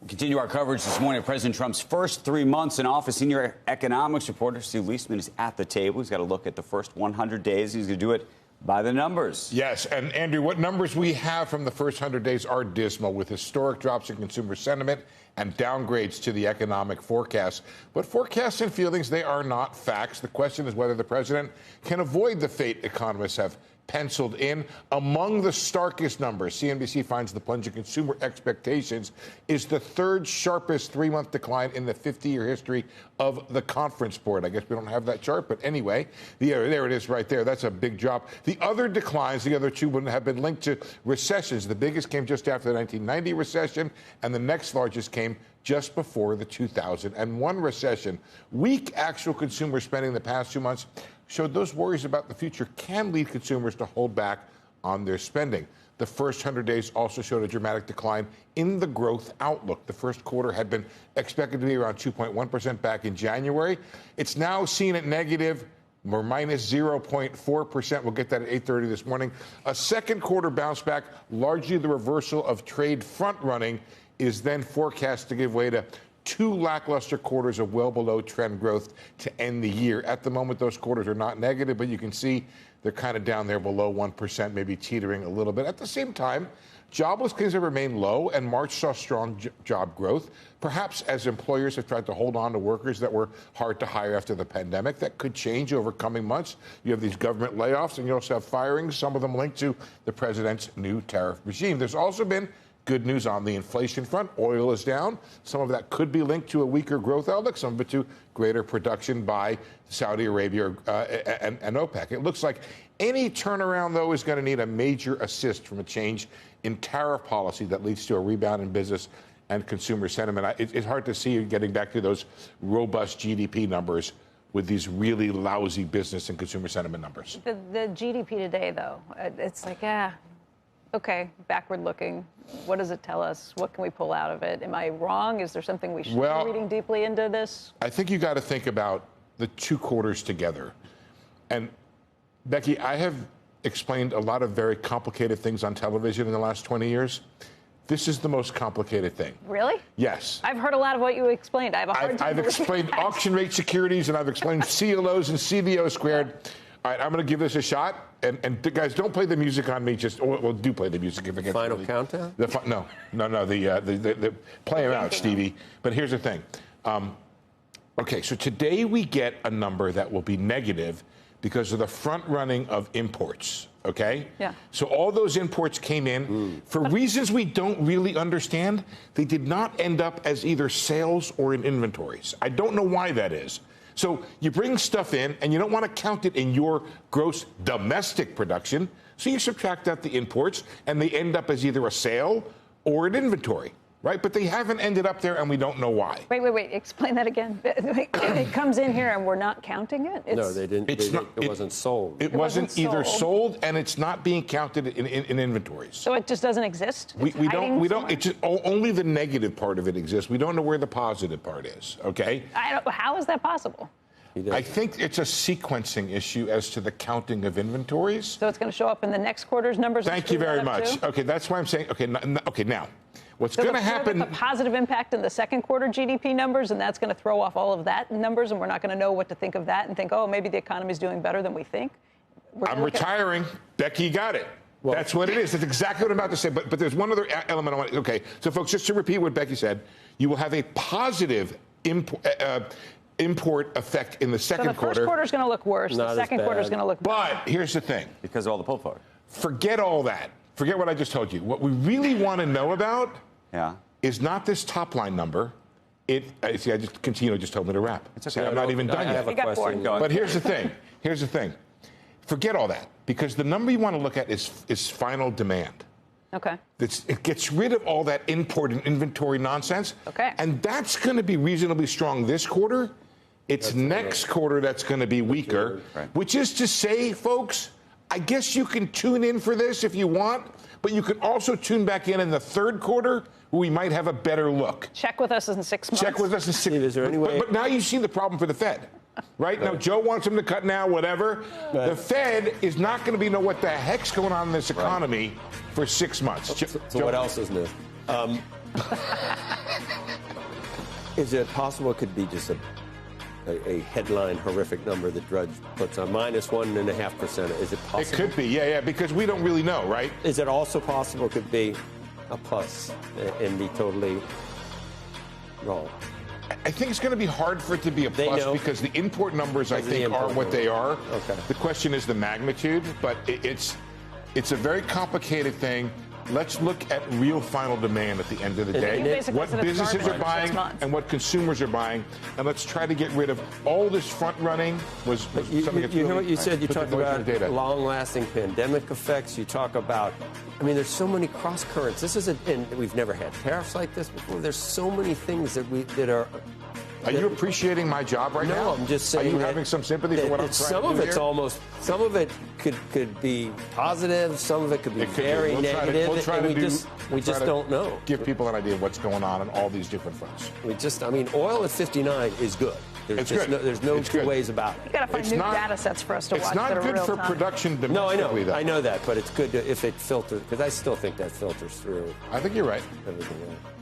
Continue our coverage this morning of President Trump's first 3 months in office. Senior economics reporter Steve Leisman is at the table. He's got to look at the first 100 days. He's going to do it by the numbers. Yes, and Andrew, what numbers we have from the first 100 days are dismal, with historic drops in consumer sentiment and downgrades to the economic forecast. But forecasts and feelings, they are not facts. The question is whether the president can avoid the fate economists have penciled in. Among the starkest numbers, CNBC finds the plunge in consumer expectations is the third sharpest 3-month decline in the 50-year history of the Conference Board. I guess we don't have that chart, but anyway, there it is right there. That's a big drop. The other declines, the other two, would have been linked to recessions. The biggest came just after the 1990 recession, and the next largest came just before the 2001 recession. Weak actual consumer spending the past 2 months showed those worries about the future can lead consumers to hold back on their spending. The first 100 days also showed a dramatic decline in the growth outlook. The first quarter had been expected to be around 2.1% back in January. It's now seen at negative or minus 0.4%. We'll get that at 8:30 this morning. A second quarter bounce back, largely the reversal of trade front running, is then forecast to give way to 2 lackluster quarters of well below trend growth to end the year. At the moment, those quarters are not negative, but you can see they're kind of down there below 1%, maybe teetering a little bit. At the same time, jobless claims have remained low, and March saw strong job growth, perhaps as employers have tried to hold on to workers that were hard to hire after the pandemic. That could change over coming months. You have these government layoffs, and you also have firings, some of them linked to the president's new tariff regime. There's also been good news on the inflation front. Oil is down. Some of that could be linked to a weaker growth outlook, some of it to greater production by Saudi Arabia and OPEC. It looks like any turnaround, though, is going to need a major assist from a change in tariff policy that leads to a rebound in business and consumer sentiment. It's hard to see you getting back to those robust GDP numbers with these really lousy business and consumer sentiment numbers. The GDP today, though, it's like, okay, backward looking. What does it tell us? What can we pull out of it? Am I wrong? Is there something we should be reading deeply into this? I think you got to think about the 2 quarters together. And Becky, I have explained a lot of very complicated things on television in the last 20 years. This is the most complicated thing. Really? Yes. I've heard a lot of what you explained. I have a hard time. I've explained auction rate securities, and I've explained CLOs and CVO squared. All right, I'm going to give this a shot. And guys, don't play the music on me. Well, do play the music if it gets Final countdown? No. The play them out, Stevie. But here's the thing. Okay, so today we get a number that will be negative because of the front running of imports. Okay? Yeah. So all those imports came in for reasons we don't really understand. They did not end up as either sales or in inventories. I don't know why that is. So you bring stuff in, and you don't want to count it in your gross domestic production, so you subtract out the imports, and they end up as either a sale or an inventory, right? But they haven't ended up there, and we don't know why. Wait. Explain that again. It comes in here, and we're not counting it? No, they didn't. It wasn't sold. It wasn't either sold, and it's not being counted in inventories. So it just doesn't exist? We don't. It's just, only the negative part of it exists. We don't know where the positive part is. Okay. How is that possible? I think it's a sequencing issue as to the counting of inventories. So it's going to show up in the next quarter's numbers? Thank you very much. Too? Okay, that's why I'm saying, okay, now, what's going to happen... So a positive impact in the second quarter GDP numbers, and that's going to throw off all of that numbers, and we're not going to know what to think of that and think, oh, maybe the economy's doing better than we think? I'm retiring. Becky got it. Well, that's what it is. That's exactly what I'm about to say. But there's one other element I want. Okay, so folks, just to repeat what Becky said, you will have a positive import effect in the second quarter. So the first quarter is going to look worse. The second quarter is going to look better. But here's the thing. Because of all the pull forward. Forget all that. Forget what I just told you. What we really want to know about is not this top line number. Contino just told me to wrap. It's okay. I'm not even done yet. I have a question. But here's the thing. Forget all that. Because the number you want to look at is final demand. Okay. It gets rid of all that import and inventory nonsense. Okay. And that's going to be reasonably strong this quarter. It's next quarter that's going to be weaker, which is to say, folks, I guess you can tune in for this if you want, but you can also tune back in the third quarter where we might have a better look. Check with us in 6 months. Check with us in 6 months. Is there any way? But now you see the problem for the Fed. Right? Now, Joe wants him to cut now, whatever. The Fed is not going to be know what the heck's going on in this economy for 6 months. So what else is new? Is it possible it could be just a headline horrific number that Drudge puts on -1.5%? Is it possible? It could be, yeah, because we don't really know, right? Is it also possible it could be a plus and be totally wrong? I think it's going to be hard for it to be a plus because the import numbers, I think, are what they are. Okay. The question is the magnitude, but it's a very complicated thing. Let's look at real final demand at the end of the day. What businesses are buying and what consumers are buying. And let's try to get rid of all this front running was something that's you know what you said? You talked about long-lasting pandemic effects. You talk about, I mean, there's so many cross currents. This isn't, and we've never had tariffs like this before. There's so many things that are. Are you appreciating my job right now? No, I'm just saying. Are you having some sympathy for what I'm trying to do Some of it's here? almost. Some of it could be positive. Some of it could be very negative. We just don't know. Give people an idea of what's going on all these different fronts. I mean, oil at 59 is good. There's no two ways about it. You got to find new data sets for us to watch. It's not good for production domestically, though. I know that, but it's good if it filters, because I still think that filters through. I think you're right. Everything else.